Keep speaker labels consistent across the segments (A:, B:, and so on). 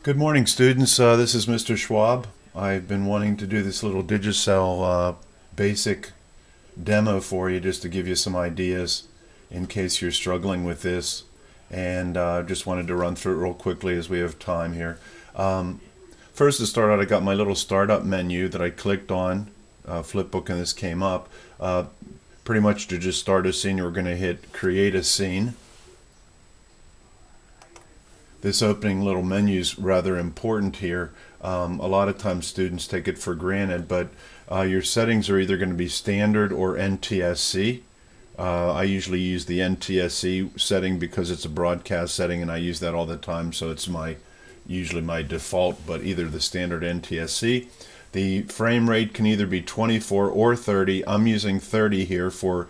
A: Good morning, students. This is Mr. Schwab. I've been wanting to do this little Digicel basic demo for you just to give you some ideas in case you're struggling with this. And just wanted to run through it real quickly as we have time here. First, to start out, I got my little startup menu that I clicked on, Flipbook, and this came up. Pretty much to just start a scene, we're going to hit Create a Scene. This opening little menu is rather important here. A lot of times students take it for granted, but your settings are either going to be standard or NTSC. I usually use the NTSC setting because it's a broadcast setting and I use that all the time, so it's usually my default, but either the standard NTSC. The frame rate can either be 24 or 30. I'm using 30 here for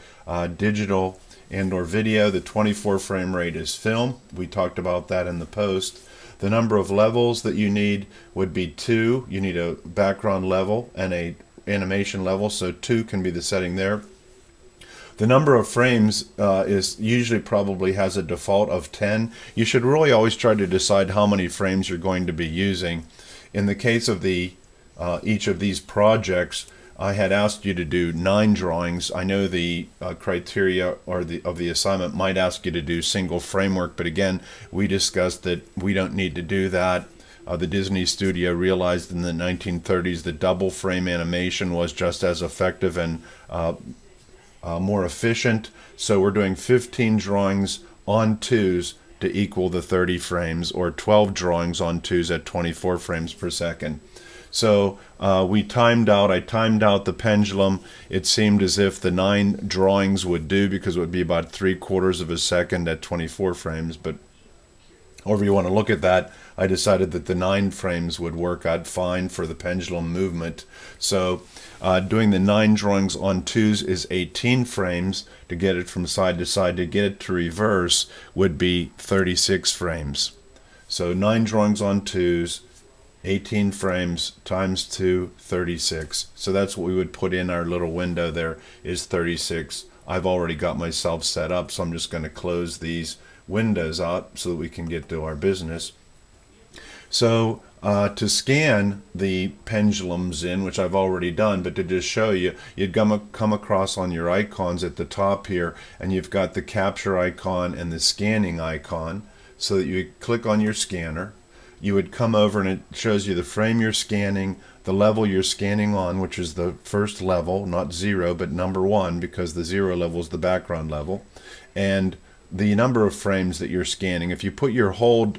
A: digital and or video. The 24 frame rate is film. We talked about that in the post. The number of levels that you need would be 2. You need a background level and a animation level, so 2 can be the setting there. The number of frames is usually probably has a default of 10. You should really always try to decide how many frames you're going to be using. In the case of each of these projects, I had asked you to do 9 drawings. I know the criteria of the assignment might ask you to do single framework, but again, we discussed that we don't need to do that. The Disney studio realized in the 1930s that double frame animation was just as effective and more efficient. So we're doing 15 drawings on 2s to equal the 30 frames, or 12 drawings on 2s at 24 frames per second. So I timed out the pendulum. It seemed as if the 9 drawings would do because it would be about 3/4 of a second at 24 frames. But however you want to look at that, I decided that the 9 frames would work out fine for the pendulum movement. So doing the 9 drawings on 2s is 18 frames. To get it from side to side, to get it to reverse, would be 36 frames. So 9 drawings on 2s, 18 frames times 2, 36. So that's what we would put in our little window there, is 36. I've already got myself set up, so I'm just going to close these windows out so that we can get to our business. So to scan the pendulums in, which I've already done, but to just show you, you'd come across on your icons at the top here, and you've got the capture icon and the scanning icon, so that you click on your scanner. You would come over and it shows you the frame you're scanning, the level you're scanning on, which is the first level, not 0, but number 1, because the 0 level is the background level, and the number of frames that you're scanning. If you put your hold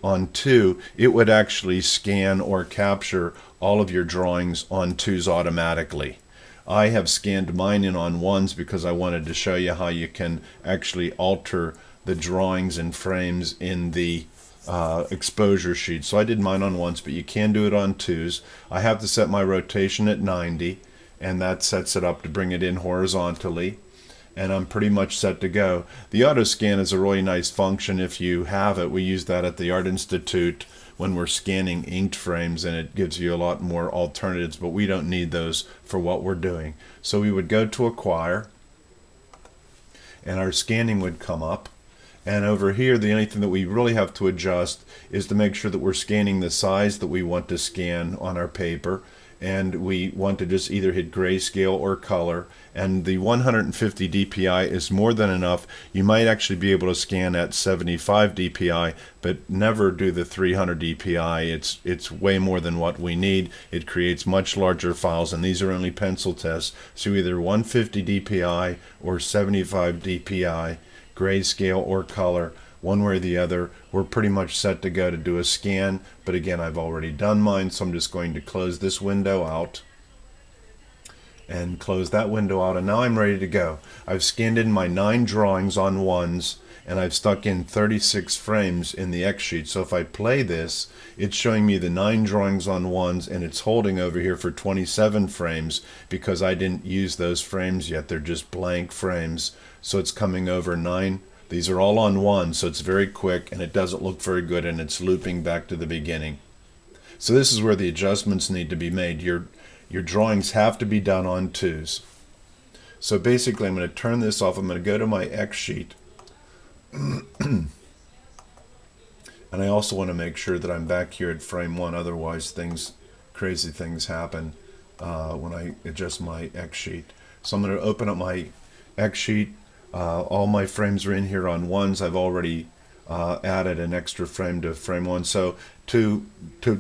A: on 2, it would actually scan or capture all of your drawings on 2s automatically. I have scanned mine in on 1s because I wanted to show you how you can actually alter the drawings and frames in the exposure sheet. So I did mine on 1s, but you can do it on 2s. I have to set my rotation at 90, and that sets it up to bring it in horizontally, and I'm pretty much set to go. The auto scan is a really nice function if you have it. We use that at the Art Institute when we're scanning inked frames, and it gives you a lot more alternatives, but we don't need those for what we're doing. So we would go to Acquire, and our scanning would come up. And over here, the only thing that we really have to adjust is to make sure that we're scanning the size that we want to scan on our paper. And we want to just either hit grayscale or color. And the 150 dpi is more than enough. You might actually be able to scan at 75 dpi, but never do the 300 dpi. It's way more than what we need. It creates much larger files, and these are only pencil tests. So either 150 dpi or 75 dpi, grayscale or color, one way or the other. We're pretty much set to go to do a scan, but again, I've already done mine, so I'm just going to close this window out and close that window out, and now I'm ready to go. I've scanned in my 9 drawings on 1s, and I've stuck in 36 frames in the X sheet. So if I play this, it's showing me the 9 drawings on 1s, and it's holding over here for 27 frames because I didn't use those frames yet. They're just blank frames. So it's coming over 9. These are all on 1, so it's very quick, and it doesn't look very good, and it's looping back to the beginning. So this is where the adjustments need to be made. Your drawings have to be done on 2s. So basically, I'm going to turn this off. I'm going to go to my X sheet. And I also want to make sure that I'm back here at frame 1, otherwise crazy things happen when I adjust my X sheet. So I'm going to open up my X sheet. All my frames are in here on 1s. I've already added an extra frame to frame 1. So to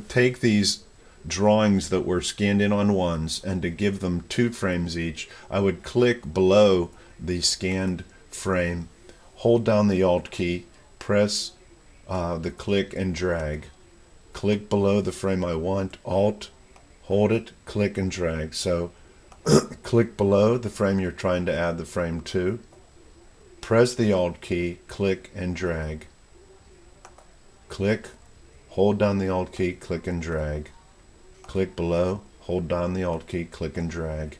A: take these drawings that were scanned in on 1s and to give them 2 frames each, I would click below the scanned frame, hold down the Alt key, press the click and drag. Click below the frame I want, Alt, hold it, click and drag. So click below the frame you're trying to add the frame to, press the Alt key, click and drag. Click, hold down the Alt key, click and drag. Click below, hold down the Alt key, click and drag.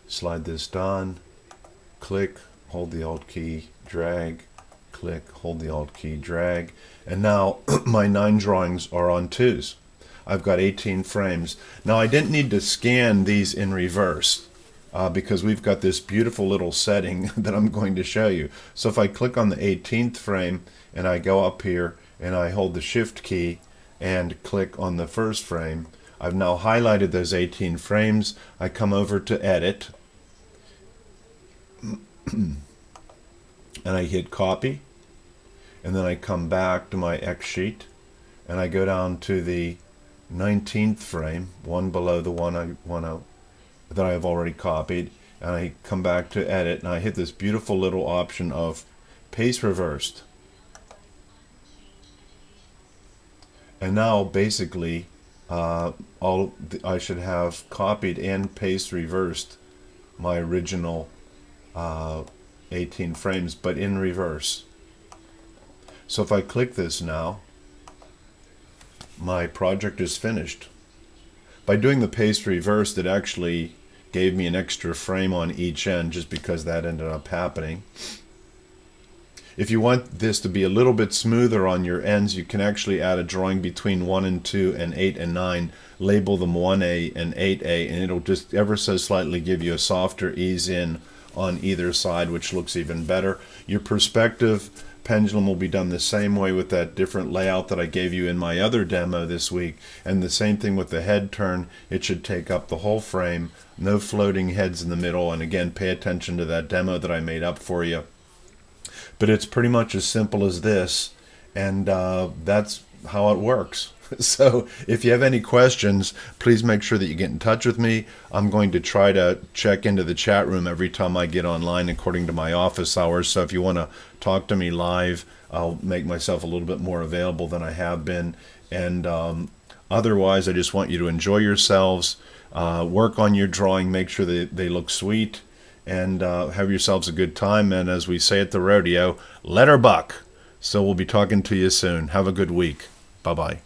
A: Slide this down, click, hold the Alt key, drag, click, hold the Alt key, drag. And now my 9 drawings are on 2s. I've got 18 frames. Now I didn't need to scan these in reverse because we've got this beautiful little setting that I'm going to show you. So if I click on the 18th frame and I go up here and I hold the Shift key and click on the first frame, I've now highlighted those 18 frames. I come over to Edit and I hit Copy, and then I come back to my X sheet and I go down to the 19th frame, one below the one that I have already copied, and I come back to Edit and I hit this beautiful little option of Paste Reversed. And now basically I should have copied and paste reversed my original 18 frames, but in reverse. So if I click this now, my project is finished. By doing the paste reversed, it actually gave me an extra frame on each end just because that ended up happening. If you want this to be a little bit smoother on your ends, you can actually add a drawing between 1 and 2 and 8 and 9. Label them 1A and 8A, and it'll just ever so slightly give you a softer ease in on either side, which looks even better. Your perspective pendulum will be done the same way with that different layout that I gave you in my other demo this week, and the same thing with the head turn. It should take up the whole frame, no floating heads in the middle, and again, pay attention to that demo that I made up for you. But it's pretty much as simple as this, and that's how it works. So if you have any questions, please make sure that you get in touch with me. I'm going to try to check into the chat room every time I get online according to my office hours. So if you want to talk to me live, I'll make myself a little bit more available than I have been. And otherwise, I just want you to enjoy yourselves, work on your drawing, make sure that they look sweet, and have yourselves a good time. And as we say at the rodeo, let her buck. So we'll be talking to you soon. Have a good week. Bye-bye.